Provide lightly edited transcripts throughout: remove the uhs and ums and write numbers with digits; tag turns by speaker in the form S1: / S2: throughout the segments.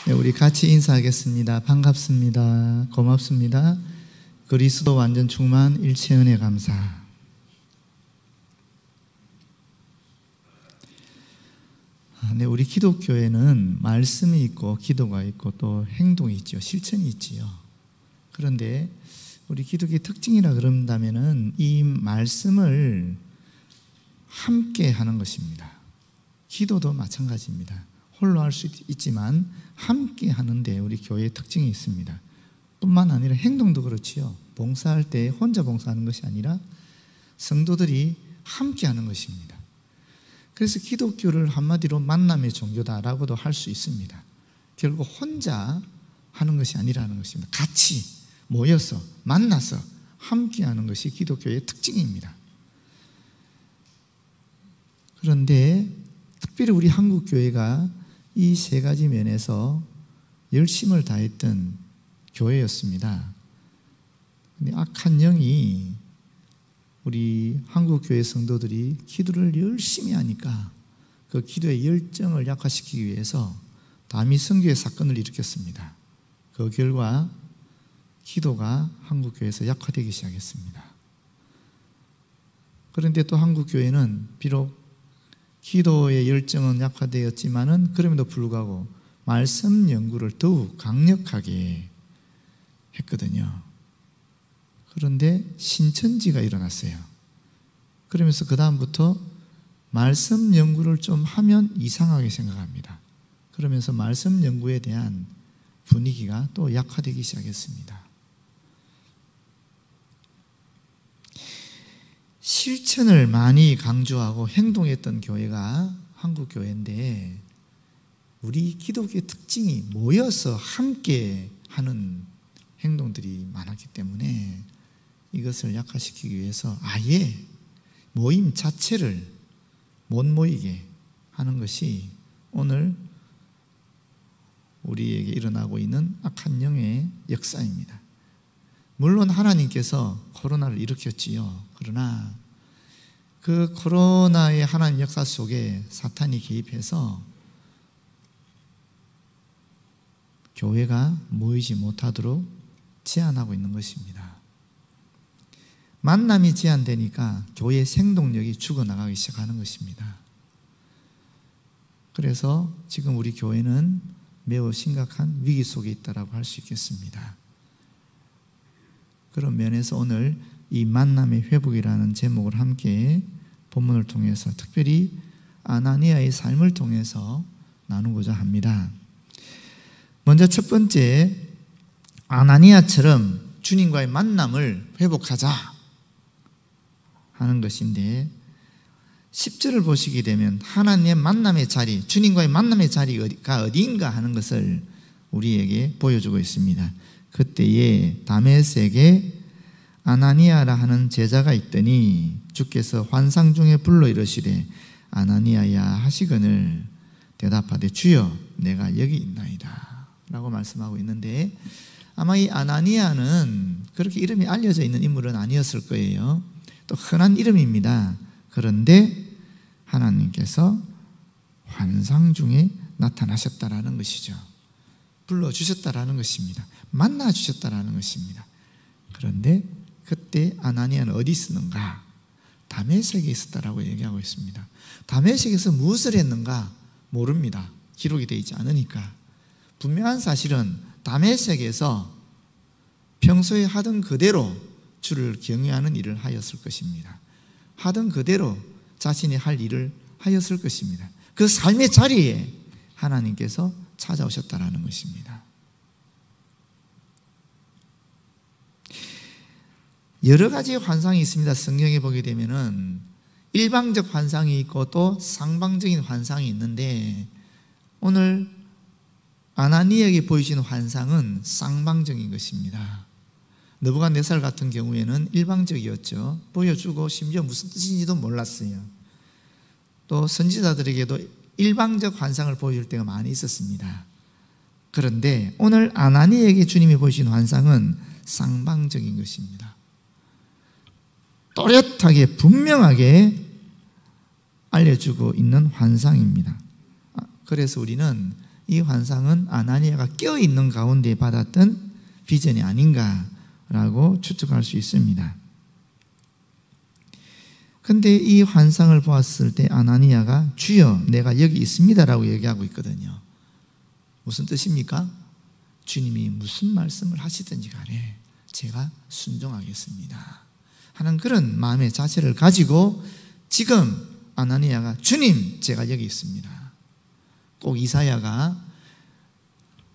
S1: 네, 우리 같이 인사하겠습니다. 반갑습니다. 고맙습니다. 그리스도 완전 충만 일체 은혜 감사. 네, 우리 기독교에는 말씀이 있고 기도가 있고 또 행동이 있죠. 실천이 있지요. 그런데 우리 기독교의 특징이라 그런다면은 이 말씀을 함께 하는 것입니다. 기도도 마찬가지입니다. 홀로 할 수 있지만 함께 하는데 우리 교회의 특징이 있습니다. 뿐만 아니라 행동도 그렇지요. 봉사할 때 혼자 봉사하는 것이 아니라 성도들이 함께 하는 것입니다. 그래서 기독교를 한마디로 만남의 종교다라고도 할 수 있습니다. 결국 혼자 하는 것이 아니라는 것입니다. 같이 모여서 만나서 함께 하는 것이 기독교의 특징입니다. 그런데 특별히 우리 한국 교회가 이 세 가지 면에서 열심을 다했던 교회였습니다. 근데 악한 영이 우리 한국 교회 성도들이 기도를 열심히 하니까 그 기도의 열정을 약화시키기 위해서 다미 선교의 사건을 일으켰습니다. 그 결과 기도가 한국 교회에서 약화되기 시작했습니다. 그런데 또 한국 교회는 비록 기도의 열정은 약화되었지만은 그럼에도 불구하고 말씀 연구를 더욱 강력하게 했거든요. 그런데 신천지가 일어났어요. 그러면서 그 다음부터 말씀 연구를 좀 하면 이상하게 생각합니다. 그러면서 말씀 연구에 대한 분위기가 또 약화되기 시작했습니다. 실천을 많이 강조하고 행동했던 교회가 한국 교회인데 우리 기독교의 특징이 모여서 함께 하는 행동들이 많았기 때문에 이것을 약화시키기 위해서 아예 모임 자체를 못 모이게 하는 것이 오늘 우리에게 일어나고 있는 악한 영의 역사입니다. 물론 하나님께서 코로나를 일으켰지요. 그러나 그 코로나의 하나님 역사 속에 사탄이 개입해서 교회가 모이지 못하도록 제한하고 있는 것입니다. 만남이 제한되니까 교회의 생동력이 죽어나가기 시작하는 것입니다. 그래서 지금 우리 교회는 매우 심각한 위기 속에 있다고 할 수 있겠습니다. 그런 면에서 오늘 이 만남의 회복이라는 제목을 함께 본문을 통해서 특별히 아나니아의 삶을 통해서 나누고자 합니다. 먼저 첫 번째, 아나니아처럼 주님과의 만남을 회복하자 하는 것인데 10절을 보시게 되면 하나님의 만남의 자리, 주님과의 만남의 자리가 어디인가 하는 것을 우리에게 보여주고 있습니다. 그때에 다메섹에 아나니아라 하는 제자가 있더니 주께서 환상 중에 불러 이르시되 아나니아야 하시거늘 대답하되 주여 내가 여기 있나이다 라고 말씀하고 있는데 아마 이 아나니아는 그렇게 이름이 알려져 있는 인물은 아니었을 거예요. 또 흔한 이름입니다. 그런데 하나님께서 환상 중에 나타나셨다라는 것이죠. 불러주셨다라는 것입니다. 만나주셨다라는 것입니다. 그런데 그때 아나니아는 어디 있었는가? 다메섹에 있었다라고 얘기하고 있습니다. 다메섹에서 무엇을 했는가? 모릅니다. 기록이 되어 있지 않으니까. 분명한 사실은 다메섹에서 평소에 하던 그대로 주를 경외하는 일을 하였을 것입니다. 하던 그대로 자신이 할 일을 하였을 것입니다. 그 삶의 자리에 하나님께서 찾아오셨다라는 것입니다. 여러 가지 환상이 있습니다. 성경에 보게 되면은 일방적 환상이 있고 또 상방적인 환상이 있는데 오늘 아나니아에게 보이시는 환상은 쌍방적인 것입니다. 느부갓네살 같은 경우에는 일방적이었죠. 보여주고 심지어 무슨 뜻인지도 몰랐어요. 또 선지자들에게도 일방적 환상을 보여줄 때가 많이 있었습니다. 그런데 오늘 아나니아에게 주님이 보이신 환상은 쌍방적인 것입니다. 또렷하게 분명하게 알려주고 있는 환상입니다. 그래서 우리는 이 환상은 아나니아가 껴있는 가운데 받았던 비전이 아닌가라고 추측할 수 있습니다. 근데 이 환상을 보았을 때 아나니아가 주여 내가 여기 있습니다라고 얘기하고 있거든요. 무슨 뜻입니까? 주님이 무슨 말씀을 하시든지 간에 제가 순종하겠습니다 하는 그런 마음의 자세를 가지고 지금 아나니아가 주님 제가 여기 있습니다. 꼭 이사야가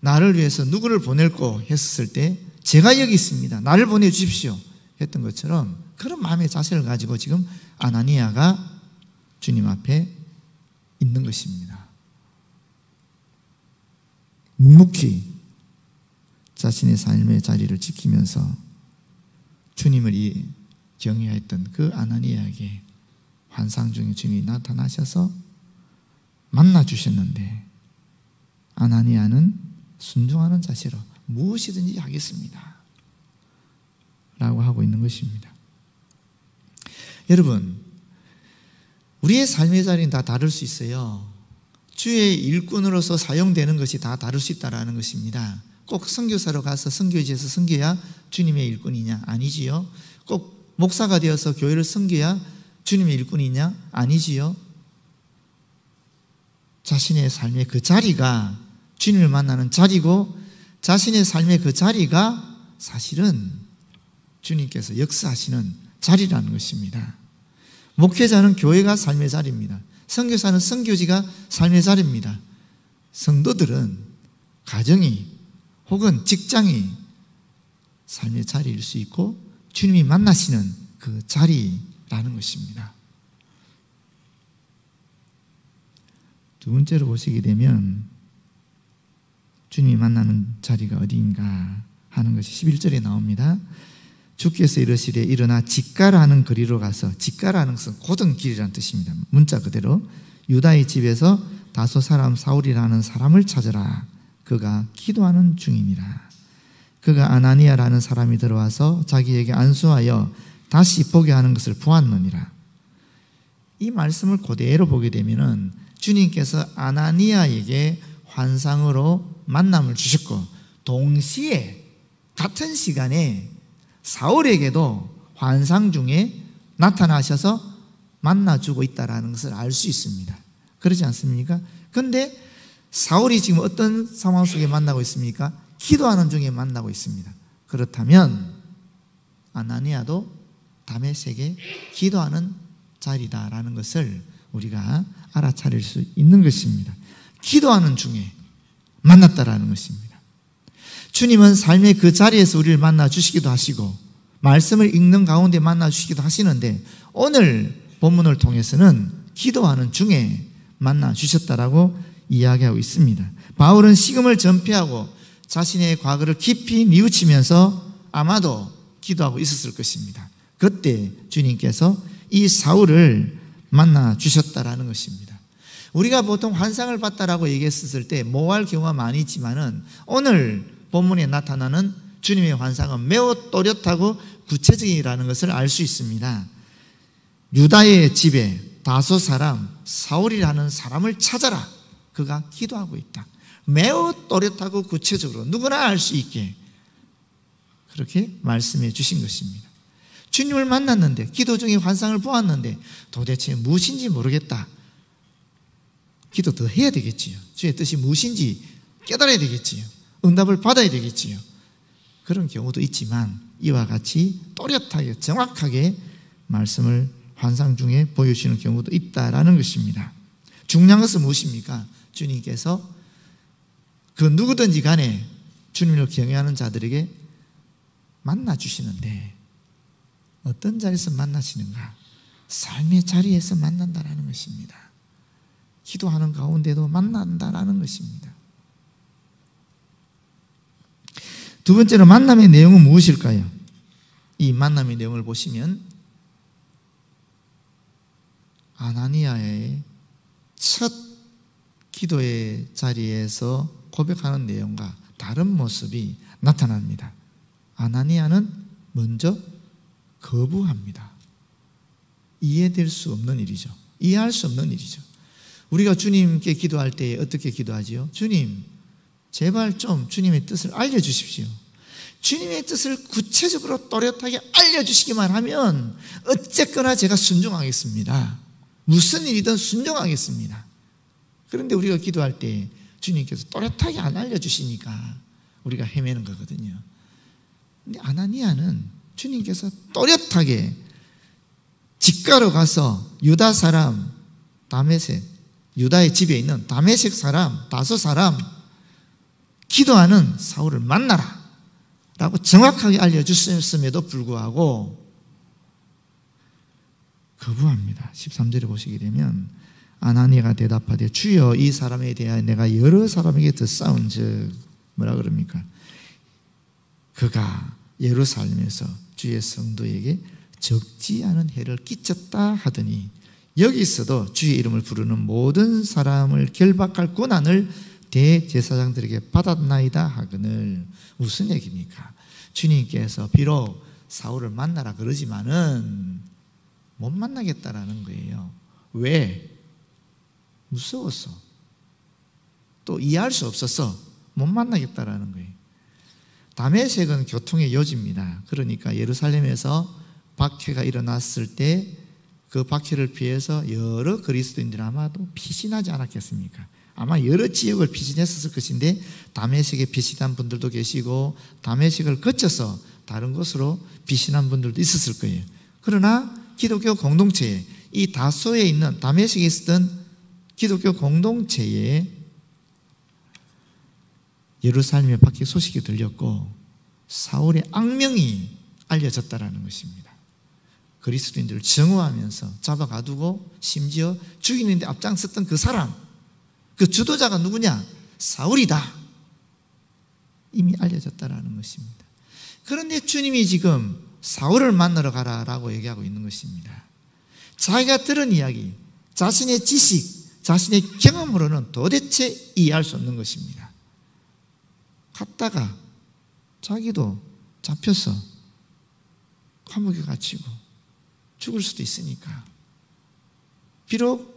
S1: 나를 위해서 누구를 보낼고 했을 때 제가 여기 있습니다. 나를 보내주십시오 했던 것처럼 그런 마음의 자세를 가지고 지금 아나니아가 주님 앞에 있는 것입니다. 묵묵히 자신의 삶의 자리를 지키면서 주님을 경외했던 그 아나니아에게 환상 중에 주님이 나타나셔서 만나주셨는데 아나니아는 순종하는 자세로 무엇이든지 하겠습니다 라고 하고 있는 것입니다. 여러분, 우리의 삶의 자리는 다 다를 수 있어요. 주의 일꾼으로서 사용되는 것이 다 다를 수 있다는 것입니다. 꼭 선교사로 가서 선교지에서 섬겨야 주님의 일꾼이냐? 아니지요. 꼭 목사가 되어서 교회를 섬겨야 주님의 일꾼이냐? 아니지요. 자신의 삶의 그 자리가 주님을 만나는 자리고 자신의 삶의 그 자리가 사실은 주님께서 역사하시는 자리라는 것입니다. 목회자는 교회가 삶의 자리입니다. 선교사는 선교지가 삶의 자리입니다. 성도들은 가정이 혹은 직장이 삶의 자리일 수 있고 주님이 만나시는 그 자리라는 것입니다. 두 번째로 보시게 되면 주님이 만나는 자리가 어디인가 하는 것이 11절에 나옵니다. 주께서 이르시되 일어나 직가라는 거리로 가서, 직가라는 것은 고든 길이라는 뜻입니다. 문자 그대로 유다의 집에서 다소 사람 사울이라는 사람을 찾으라. 그가 기도하는 중이니라. 그가 아나니아라는 사람이 들어와서 자기에게 안수하여 다시 보게 하는 것을 보았느니라. 이 말씀을 그대로 보게 되면은 주님께서 아나니아에게 환상으로 만남을 주셨고 동시에 같은 시간에 사울에게도 환상 중에 나타나셔서 만나주고 있다는 것을 알 수 있습니다. 그렇지 않습니까? 그런데 사울이 지금 어떤 상황 속에 만나고 있습니까? 기도하는 중에 만나고 있습니다. 그렇다면 아나니아도 다메섹에 기도하는 자리다라는 것을 우리가 알아차릴 수 있는 것입니다. 기도하는 중에 만났다라는 것입니다. 주님은 삶의 그 자리에서 우리를 만나 주시기도 하시고 말씀을 읽는 가운데 만나 주시기도 하시는데 오늘 본문을 통해서는 기도하는 중에 만나 주셨다라고 이야기하고 있습니다. 바울은 식음을 전폐하고 자신의 과거를 깊이 뉘우치면서 아마도 기도하고 있었을 것입니다. 그때 주님께서 이 사울을 만나 주셨다라는 것입니다. 우리가 보통 환상을 봤다라고 얘기했을 때 모호할 경우가 많이 있지만은 오늘 본문에 나타나는 주님의 환상은 매우 또렷하고 구체적이라는 것을 알 수 있습니다. 유다의 집에 다소 사람 사울이라는 사람을 찾아라. 그가 기도하고 있다. 매우 또렷하고 구체적으로 누구나 알 수 있게 그렇게 말씀해 주신 것입니다. 주님을 만났는데 기도 중에 환상을 보았는데 도대체 무엇인지 모르겠다. 기도 더 해야 되겠지요. 주의 뜻이 무엇인지 깨달아야 되겠지요. 응답을 받아야 되겠지요. 그런 경우도 있지만 이와 같이 또렷하게 정확하게 말씀을 환상 중에 보여주시는 경우도 있다라는 것입니다. 중요한 것은 무엇입니까? 주님께서 그 누구든지 간에 주님을 경외하는 자들에게 만나주시는데 어떤 자리에서 만나시는가? 삶의 자리에서 만난다라는 것입니다. 기도하는 가운데도 만난다라는 것입니다. 두 번째로 만남의 내용은 무엇일까요? 이 만남의 내용을 보시면 아나니아의 첫 기도의 자리에서 고백하는 내용과 다른 모습이 나타납니다. 아나니아는 먼저 거부합니다. 이해될 수 없는 일이죠. 이해할 수 없는 일이죠. 우리가 주님께 기도할 때 어떻게 기도하지요? 주님, 제발 좀 주님의 뜻을 알려주십시오. 주님의 뜻을 구체적으로 또렷하게 알려주시기만 하면 어쨌거나 제가 순종하겠습니다. 무슨 일이든 순종하겠습니다. 그런데 우리가 기도할 때 주님께서 또렷하게 안 알려주시니까 우리가 헤매는 거거든요. 근데 아나니아는 주님께서 또렷하게 직가로 가서 유다 사람 다메섹, 유다의 집에 있는 다메섹 사람, 다소 사람 기도하는 사울을 만나라 라고 정확하게 알려주셨음에도 불구하고 거부합니다. 13절에 보시게 되면 아나니아가 대답하되 주여 이 사람에 대하여 내가 여러 사람에게 듣사온 즉 뭐라 그럽니까? 그가 예루살렘에서 주의 성도에게 적지 않은 해를 끼쳤다 하더니 여기서도 주의 이름을 부르는 모든 사람을 결박할 권한을 대제사장들에게 받았나이다 하거늘. 무슨 얘기입니까? 주님께서 비록 사울을 만나라 그러지만은 못 만나겠다라는 거예요. 왜? 무서워서, 또 이해할 수 없어서 못 만나겠다라는 거예요. 다메섹은 교통의 요지입니다. 그러니까 예루살렘에서 박해가 일어났을 때 그 박해를 피해서 여러 그리스도인들이 아마도 피신하지 않았겠습니까? 아마 여러 지역을 피신했었을 것인데 다메섹에 피신한 분들도 계시고 다메섹을 거쳐서 다른 곳으로 피신한 분들도 있었을 거예요. 그러나 기독교 공동체에, 이 다소에 있는 다메섹에 있었던 기독교 공동체에 예루살렘의 박해 소식이 들렸고 사울의 악명이 알려졌다라는 것입니다. 그리스도인들을 정오하면서 잡아가두고 심지어 죽이는데 앞장섰던 그 사람, 그 주도자가 누구냐? 사울이다. 이미 알려졌다라는 것입니다. 그런데 주님이 지금 사울을 만나러 가라라고 얘기하고 있는 것입니다. 자기가 들은 이야기, 자신의 지식, 자신의 경험으로는 도대체 이해할 수 없는 것입니다. 갔다가 자기도 잡혀서 감옥에 갇히고 죽을 수도 있으니까. 비록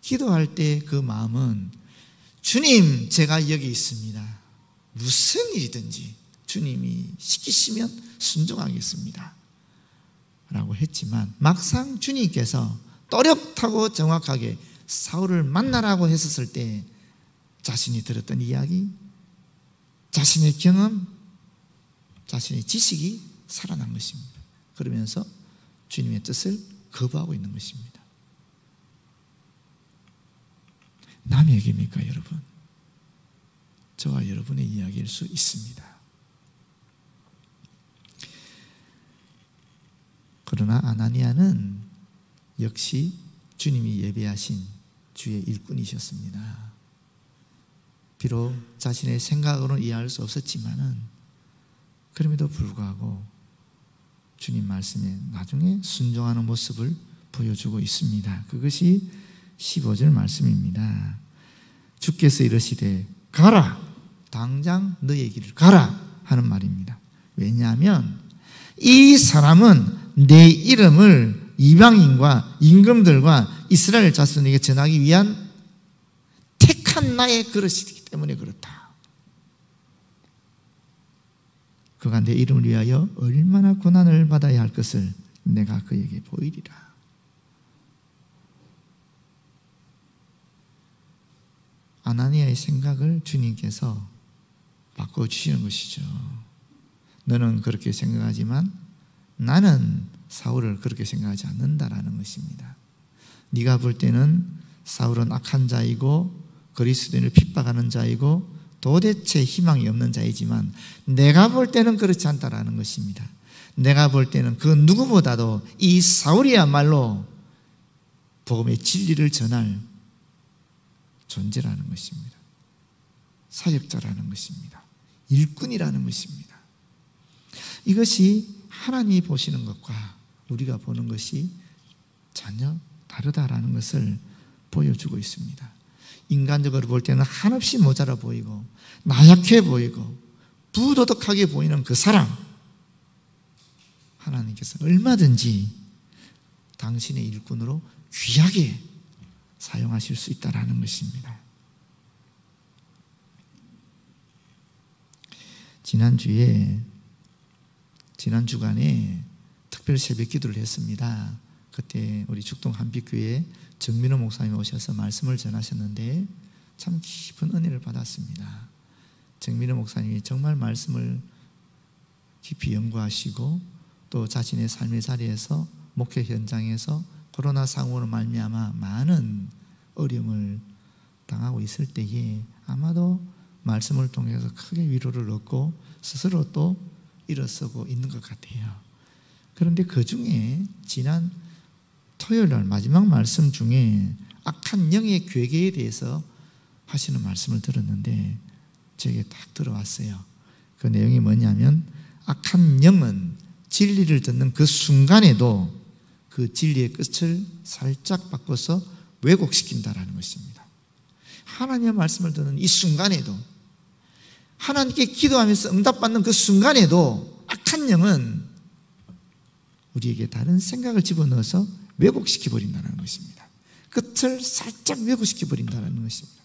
S1: 기도할 때 그 마음은 주님, 제가 여기 있습니다. 무슨 일이든지 주님이 시키시면 순종하겠습니다 라고 했지만 막상 주님께서 또렷하고 정확하게 사울을 만나라고 했었을 때 자신이 들었던 이야기, 자신의 경험, 자신의 지식이 살아난 것입니다. 그러면서 주님의 뜻을 거부하고 있는 것입니다. 남의 얘기입니까, 여러분? 저와 여러분의 이야기일 수 있습니다. 그러나 아나니아는 역시 주님이 예비하신 주의 일꾼이셨습니다. 비록 자신의 생각으로는 이해할 수 없었지만은 그럼에도 불구하고 주님 말씀에 나중에 순종하는 모습을 보여주고 있습니다. 그것이 15절 말씀입니다. 주께서 이르시되 가라, 당장 너의 길을 가라 하는 말입니다. 왜냐하면 이 사람은 내 이름을 이방인과 임금들과 이스라엘 자손에게 전하기 위한 택한 나의 그릇이기 때문에 그렇다. 그가 내 이름을 위하여 얼마나 고난을 받아야 할 것을 내가 그에게 보이리라. 아나니아의 생각을 주님께서 바꿔주시는 것이죠. 너는 그렇게 생각하지만 나는 사울을 그렇게 생각하지 않는다라는 것입니다. 네가 볼 때는 사울은 악한 자이고 그리스도인을 핍박하는 자이고 도대체 희망이 없는 자이지만 내가 볼 때는 그렇지 않다라는 것입니다. 내가 볼 때는 그 누구보다도 이 사울이야말로 복음의 진리를 전할 존재라는 것입니다. 사역자라는 것입니다. 일꾼이라는 것입니다. 이것이 하나님이 보시는 것과 우리가 보는 것이 전혀 다르다라는 것을 보여주고 있습니다. 인간적으로 볼 때는 한없이 모자라 보이고 나약해 보이고 부도덕하게 보이는 그 사람, 하나님께서 얼마든지 당신의 일꾼으로 귀하게 사용하실 수 있다라는 것입니다. 지난 주간에 특별 새벽 기도를 했습니다. 그때 우리 죽동 한빛교회 정민호 목사님이 오셔서 말씀을 전하셨는데 참 깊은 은혜를 받았습니다. 정민호 목사님이 정말 말씀을 깊이 연구하시고 또 자신의 삶의 자리에서 목회 현장에서 코로나 상황으로 말미암아 많은 어려움을 당하고 있을 때에 아마도 말씀을 통해서 크게 위로를 얻고 스스로 또 일어서고 있는 것 같아요. 그런데 그 중에 지난 토요일 날 마지막 말씀 중에 악한 영의 괴계에 대해서 하시는 말씀을 들었는데 저에게 딱 들어왔어요. 그 내용이 뭐냐면 악한 영은 진리를 듣는 그 순간에도 그 진리의 끝을 살짝 바꿔서 왜곡시킨다라는 것입니다. 하나님의 말씀을 듣는 이 순간에도, 하나님께 기도하면서 응답받는 그 순간에도 악한 영은 우리에게 다른 생각을 집어넣어서 왜곡시켜버린다는 것입니다. 끝을 살짝 왜곡시켜버린다는 것입니다.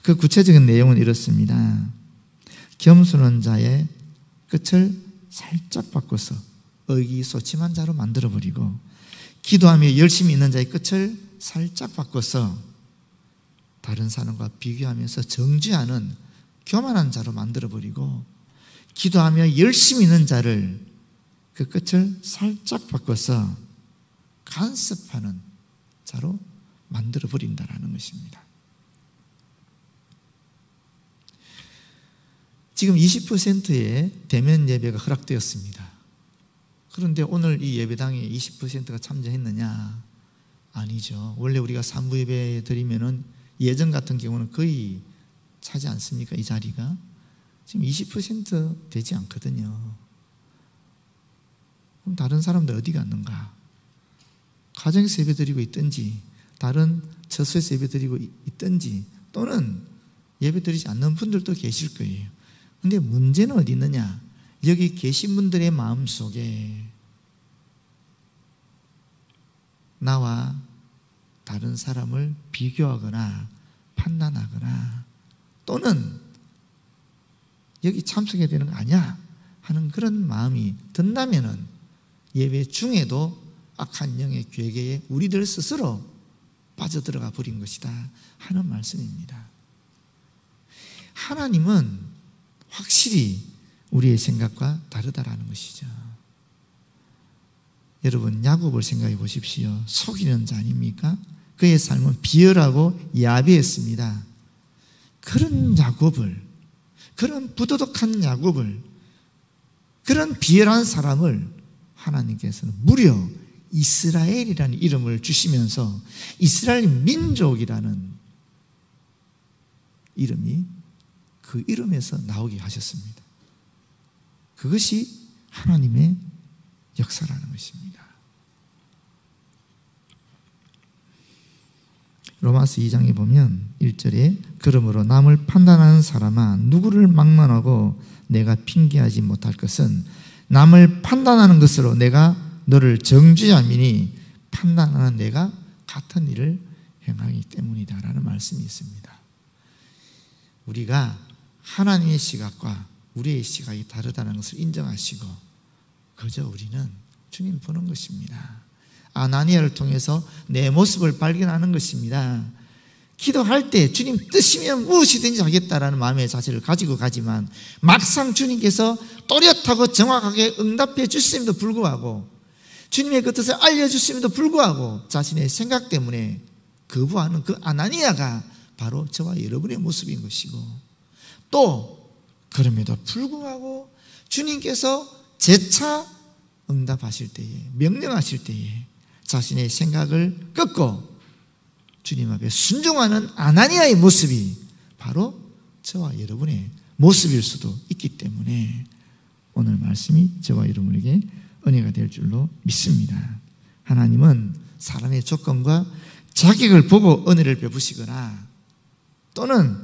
S1: 그 구체적인 내용은 이렇습니다. 겸손한 자의 끝을 살짝 바꿔서 의기소침한 자로 만들어버리고, 기도하며 열심히 있는 자의 끝을 살짝 바꿔서 다른 사람과 비교하면서 정죄하는 교만한 자로 만들어버리고, 기도하며 열심히 있는 자를 그 끝을 살짝 바꿔서 간섭하는 자로 만들어버린다는 것입니다. 지금 20%의 대면 예배가 허락되었습니다. 그런데 오늘 이 예배당에 20%가 참여했느냐? 아니죠. 원래 우리가 3부 예배 드리면은 예전 같은 경우는 거의 차지 않습니까? 이 자리가 지금 20% 되지 않거든요. 그럼 다른 사람들 어디 갔는가? 가정에서 예배 드리고 있든지, 다른 처소에서 예배 드리고 있든지, 또는 예배 드리지 않는 분들도 계실 거예요. 근데 문제는 어디 있느냐? 여기 계신 분들의 마음속에 나와 다른 사람을 비교하거나 판단하거나, 또는 여기 참석해야 되는 거 아니야 하는 그런 마음이 든다면은 예배 중에도 악한 영의 괴계에 우리들 스스로 빠져들어가 버린 것이다 하는 말씀입니다. 하나님은 확실히 우리의 생각과 다르다라는 것이죠. 여러분, 야곱을 생각해 보십시오. 속이는 자 아닙니까? 그의 삶은 비열하고 야비했습니다. 그런 야곱을, 그런 부도덕한 야곱을, 그런 비열한 사람을 하나님께서는 무려 이스라엘이라는 이름을 주시면서 이스라엘 민족이라는 이름이 그 이름에서 나오게 하셨습니다. 그것이 하나님의 역사라는 것입니다. 로마서 2장에 보면 1절에 그러므로 남을 판단하는 사람아 누구를 막론하고 내가 핑계하지 못할 것은 남을 판단하는 것으로 내가 너를 정죄함이니 판단하는 내가 같은 일을 행하기 때문이다 라는 말씀이 있습니다. 우리가 하나님의 시각과 우리의 시각이 다르다는 것을 인정하시고 그저 우리는 주님 보는 것입니다. 아나니아를 통해서 내 모습을 발견하는 것입니다. 기도할 때 주님 뜻이면 무엇이든지 하겠다라는 마음의 자세를 가지고 가지만 막상 주님께서 또렷하고 정확하게 응답해 주심에도 불구하고 주님의 그 뜻을 알려주심에도 불구하고 자신의 생각 때문에 거부하는 그 아나니아가 바로 저와 여러분의 모습인 것이고, 또 그럼에도 불구하고 주님께서 재차 응답하실 때에, 명령하실 때에 자신의 생각을 꺾고 주님 앞에 순종하는 아나니아의 모습이 바로 저와 여러분의 모습일 수도 있기 때문에 오늘 말씀이 저와 여러분에게 은혜가 될 줄로 믿습니다. 하나님은 사람의 조건과 자격을 보고 은혜를 베푸시거나 또는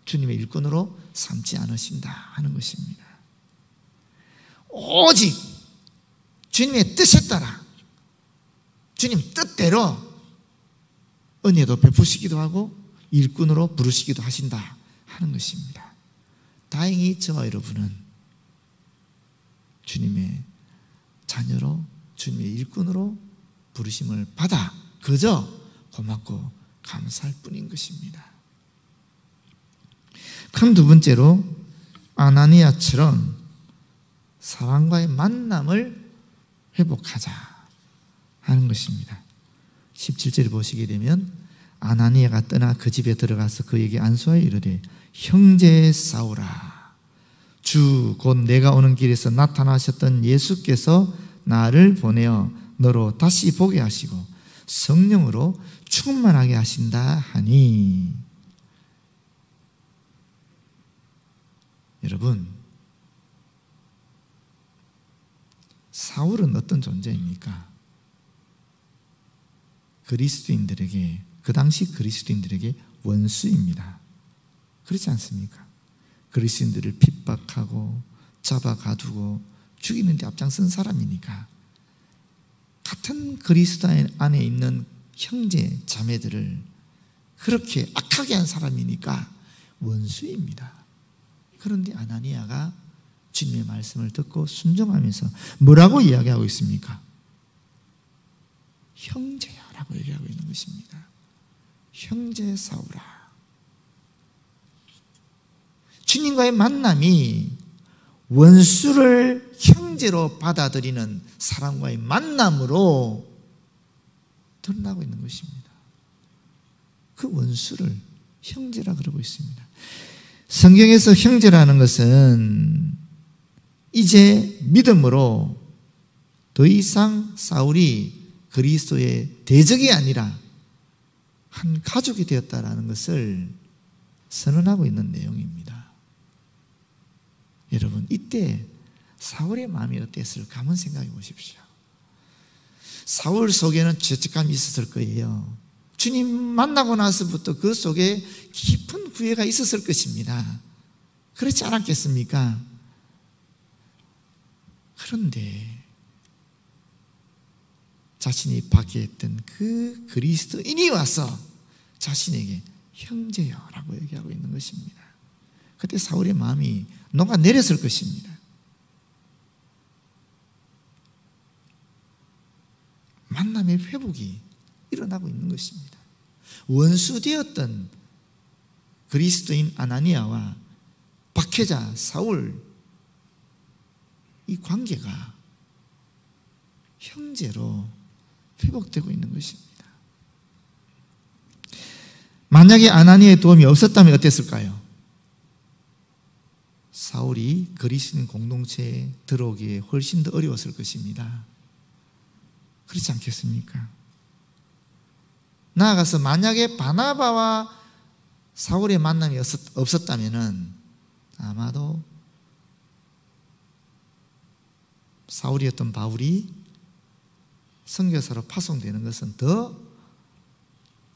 S1: 주님의 일꾼으로 삼지 않으신다 하는 것입니다. 오직 주님의 뜻에 따라 주님 뜻대로 은혜도 베푸시기도 하고 일꾼으로 부르시기도 하신다 하는 것입니다. 다행히 저와 여러분은 주님의 자녀로, 주님의 일꾼으로 부르심을 받아 그저 고맙고 감사할 뿐인 것입니다. 그럼 두 번째로 아나니아처럼 사람과의 만남을 회복하자 하는 것입니다. 17절을 보시게 되면 아나니아가 떠나 그 집에 들어가서 그에게 안수하여 이르되 형제 사울아, 주 곧 내가 오는 길에서 나타나셨던 예수께서 나를 보내어 너로 다시 보게 하시고 성령으로 충만하게 하신다 하니. 여러분, 사울은 어떤 존재입니까? 그리스도인들에게, 그 당시 그리스도인들에게 원수입니다. 그렇지 않습니까? 그리스도인들을 핍박하고 잡아가두고 죽이는 데 앞장선 사람이니까 같은 그리스도 안에 있는 형제 자매들을 그렇게 악하게 한 사람이니까 원수입니다. 그런데 아나니아가 주님의 말씀을 듣고 순종하면서 뭐라고 이야기하고 있습니까? 형제야라고 얘기하고 있는 것입니다. 형제 사울아. 주님과의 만남이 원수를 형제로 받아들이는 사람과의 만남으로 드러나고 있는 것입니다. 그 원수를 형제라 그러고 있습니다. 성경에서 형제라는 것은 이제 믿음으로 더 이상 사울이 그리스도의 대적이 아니라 한 가족이 되었다라는 것을 선언하고 있는 내용입니다. 여러분, 이때 사울의 마음이 어땠을까 한번 생각해 보십시오. 사울 속에는 죄책감이 있었을 거예요. 주님 만나고 나서부터 그 속에 깊은 후회가 있었을 것입니다. 그렇지 않았겠습니까? 그런데 자신이 박해했던 그 그리스도인이 와서 자신에게 형제여라고 얘기하고 있는 것입니다. 그때 사울의 마음이 녹아내렸을 것입니다. 만남의 회복이 일어나고 있는 것입니다. 원수되었던 그리스도인 아나니아와 박해자 사울, 이 관계가 형제로 회복되고 있는 것입니다. 만약에 아나니아의 도움이 없었다면 어땠을까요? 사울이 그리스도인 공동체에 들어오기에 훨씬 더 어려웠을 것입니다. 그렇지 않겠습니까? 나아가서 만약에 바나바와 사울의 만남이 없었다면 아마도 사울이었던 바울이 선교사로 파송되는 것은 더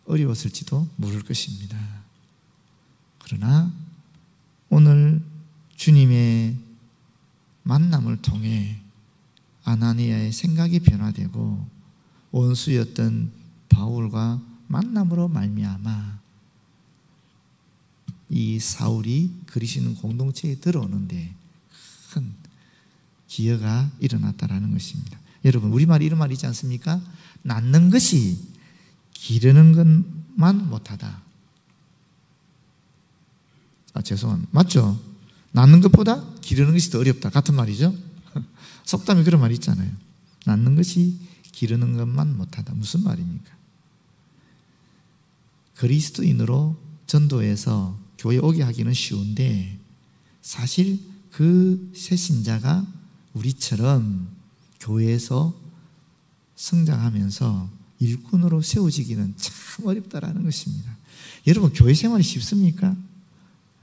S1: 어려웠을지도 모를 것입니다. 그러나 오늘 주님의 만남을 통해 아나니아의 생각이 변화되고 원수였던 바울과 만남으로 말미암아 이 사울이 그리스도 공동체에 들어오는데 큰 기여가 일어났다라는 것입니다. 여러분, 우리말이 이런 말이지 않습니까? 낳는 것이 기르는 것만 못하다. 죄송합니다. 맞죠? 낳는 것보다 기르는 것이 더 어렵다. 같은 말이죠? 속담에 그런 말이 있잖아요. 낳는 것이 기르는 것만 못하다. 무슨 말입니까? 그리스도인으로 전도해서 교회 오게 하기는 쉬운데 사실 그 새신자가 우리처럼 교회에서 성장하면서 일꾼으로 세워지기는 참 어렵다라는 것입니다. 여러분, 교회 생활이 쉽습니까?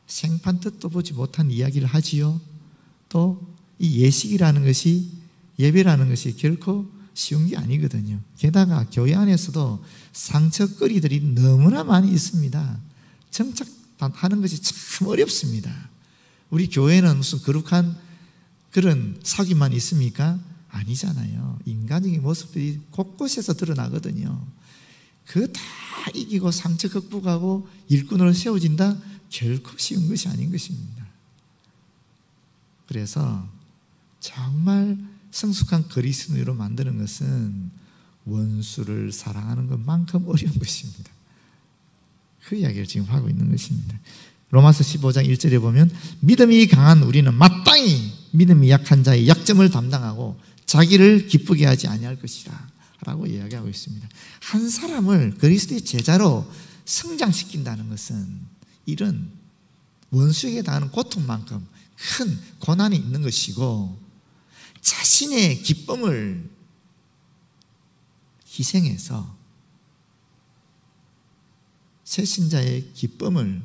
S1: 생판 뜻도 보지 못한 이야기를 하지요. 또 이 예식이라는 것이, 예배라는 것이 결코 쉬운 게 아니거든요. 게다가 교회 안에서도 상처거리들이 너무나 많이 있습니다. 정착하는 것이 참 어렵습니다. 우리 교회는 무슨 거룩한 그런 사귀만 있습니까? 아니잖아요. 인간적인 모습들이 곳곳에서 드러나거든요. 그거 다 이기고 상처 극복하고 일꾼으로 세워진다? 결코 쉬운 것이 아닌 것입니다. 그래서 정말 성숙한 그리스도인으로 만드는 것은 원수를 사랑하는 것만큼 어려운 것입니다. 그 이야기를 지금 하고 있는 것입니다. 로마서 15장 1절에 보면 믿음이 강한 우리는 마땅히 믿음이 약한 자의 약점을 담당하고 자기를 기쁘게 하지 아니할 것이라 라고 이야기하고 있습니다. 한 사람을 그리스도의 제자로 성장시킨다는 것은 이런 원수에게 당하는 고통만큼 큰 고난이 있는 것이고 자신의 기쁨을 희생해서 새신자의 기쁨을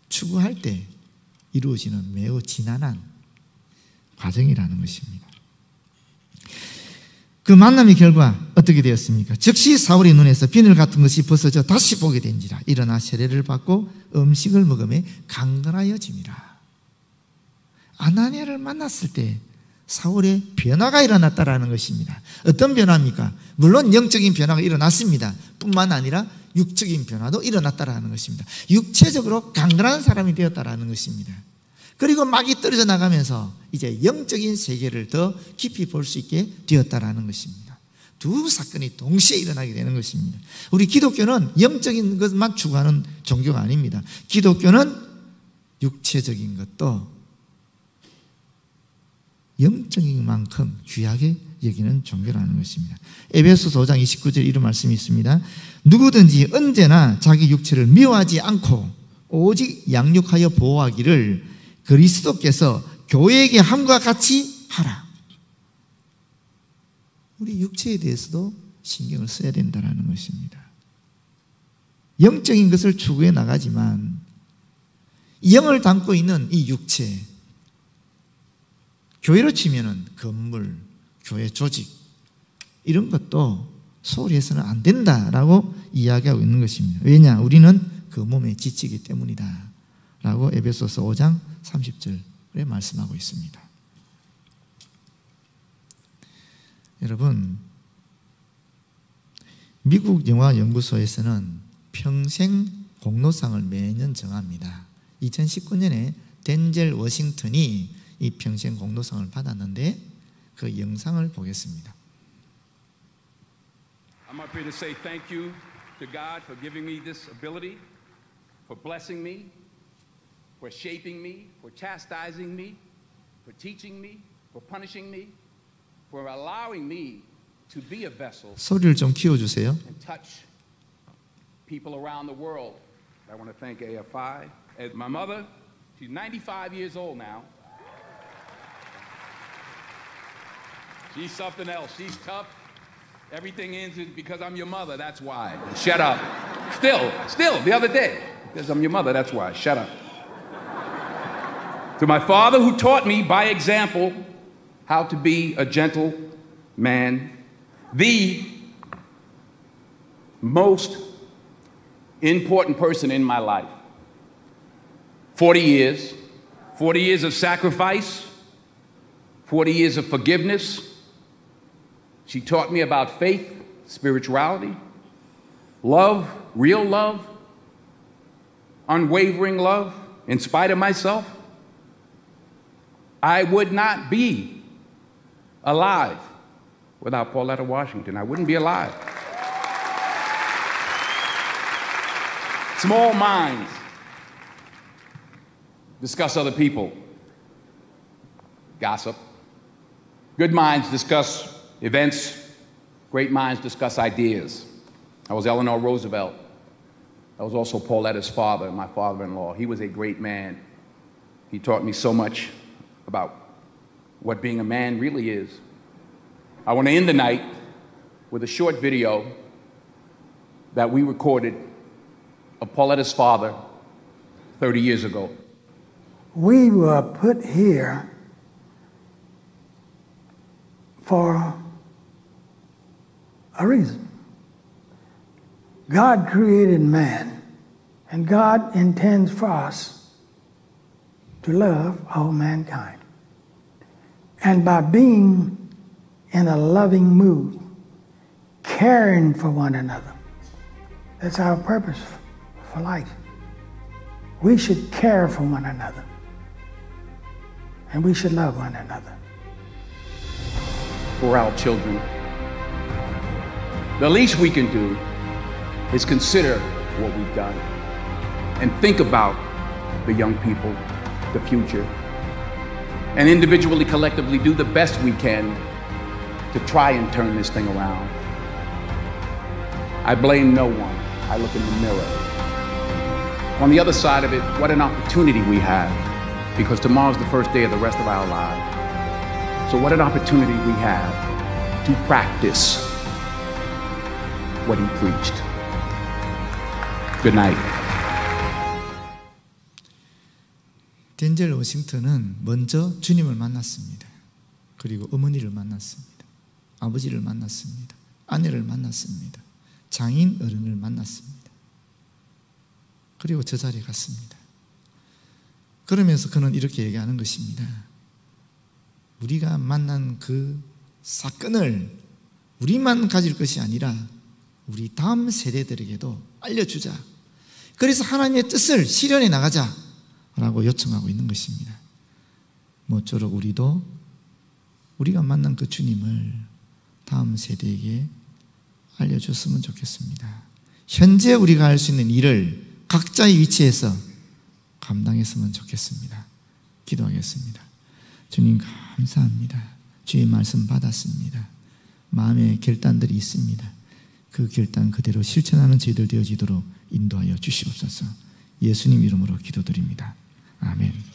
S1: 추구할 때 이루어지는 매우 지난한 과정이라는 것입니다. 그 만남의 결과 어떻게 되었습니까? 즉시 사울의 눈에서 비늘 같은 것이 벗어져 다시 보게 된지라. 일어나 세례를 받고 음식을 먹음에 강건하여짐이라. 아나니아를 만났을 때 사울의 변화가 일어났다라는 것입니다. 어떤 변화입니까? 물론 영적인 변화가 일어났습니다. 뿐만 아니라 육적인 변화도 일어났다라는 것입니다. 육체적으로 강건한 사람이 되었다라는 것입니다. 그리고 막이 떨어져 나가면서 이제 영적인 세계를 더 깊이 볼 수 있게 되었다라는 것입니다. 두 사건이 동시에 일어나게 되는 것입니다. 우리 기독교는 영적인 것만 추구하는 종교가 아닙니다. 기독교는 육체적인 것도 영적인 만큼 귀하게 여기는 종교라는 것입니다. 에베소서 5장 29절 이런 말씀이 있습니다. 누구든지 언제나 자기 육체를 미워하지 않고 오직 양육하여 보호하기를 그리스도께서 교회에게 함과 같이 하라. 우리 육체에 대해서도 신경을 써야 된다는 것입니다. 영적인 것을 추구해 나가지만 영을 담고 있는 이 육체, 교회로 치면은 건물, 교회 조직 이런 것도 소홀히 해서는 안 된다라고 이야기하고 있는 것입니다. 왜냐? 우리는 그 몸에 지치기 때문이다 라고 에베소서 5장 30절에 말씀하고 있습니다. 여러분, 미국 영화연구소에서는 평생 공로상을 매년 정합니다. 2019년에 덴젤 워싱턴이 이 평생 공로상을 받았는데 그 영상을 보겠습니다.
S2: I'm up here to say thank you to God for giving me this ability, for blessing me, for shaping me, for chastising me, for teaching me, for punishing me, for allowing me to be a vessel
S1: 소리를 좀 키워주세요.
S2: and touch people around the world. I want to thank AFI. And my mother, she's 95 years old now. She's something else. She's tough. Everything ends because I'm your mother, that's why. Shut up. Still, the other day, because I'm your mother, that's why. Shut up. To my father who taught me by example how to be a gentle man, the most important person in my life. 40 years of sacrifice, 40 years of forgiveness. She taught me about faith, spirituality, love, real love, unwavering love, in spite of myself. I would not be alive without Pauletta Washington. I wouldn't be alive. Small minds discuss other people, gossip. Good minds discuss events. Great minds discuss ideas. I was Eleanor Roosevelt. I was also Pauletta's father, my father-in-law. He was a great man. He taught me so much about what being a man really is. I want to end the night with a short video that we recorded of Pauletta's father 30 years ago.
S3: We were put here for a reason. God created man, and God intends for us to love all mankind. And by being in a loving mood, caring for one another, That's our purpose for life. We should care for one another. And we should love one another.
S2: For our children, the least we can do is consider what we've done and think about the young people, the future, and individually, collectively do the best we can to try and turn this thing around. I blame no one. I look in the mirror. On the other side of it, what an opportunity we have, because tomorrow's the first day of the rest of our lives. So what an opportunity we have to practice what he preached. Good night.
S1: 덴젤 워싱턴은 먼저 주님을 만났습니다. 그리고 어머니를 만났습니다. 아버지를 만났습니다. 아내를 만났습니다. 장인 어른을 만났습니다. 그리고 저 자리에 갔습니다. 그러면서 그는 이렇게 얘기하는 것입니다. 우리가 만난 그 사건을 우리만 가질 것이 아니라 우리 다음 세대들에게도 알려주자. 그래서 하나님의 뜻을 실현해 나가자라고 요청하고 있는 것입니다. 모쪼록 우리도 우리가 만난 그 주님을 다음 세대에게 알려줬으면 좋겠습니다. 현재 우리가 할 수 있는 일을 각자의 위치에서 감당했으면 좋겠습니다. 기도하겠습니다. 주님 감사합니다. 주의 말씀 받았습니다. 마음에 결단들이 있습니다. 그 결단 그대로 실천하는 저희들 되어지도록 인도하여 주시옵소서. 예수님 이름으로 기도드립니다. 아멘.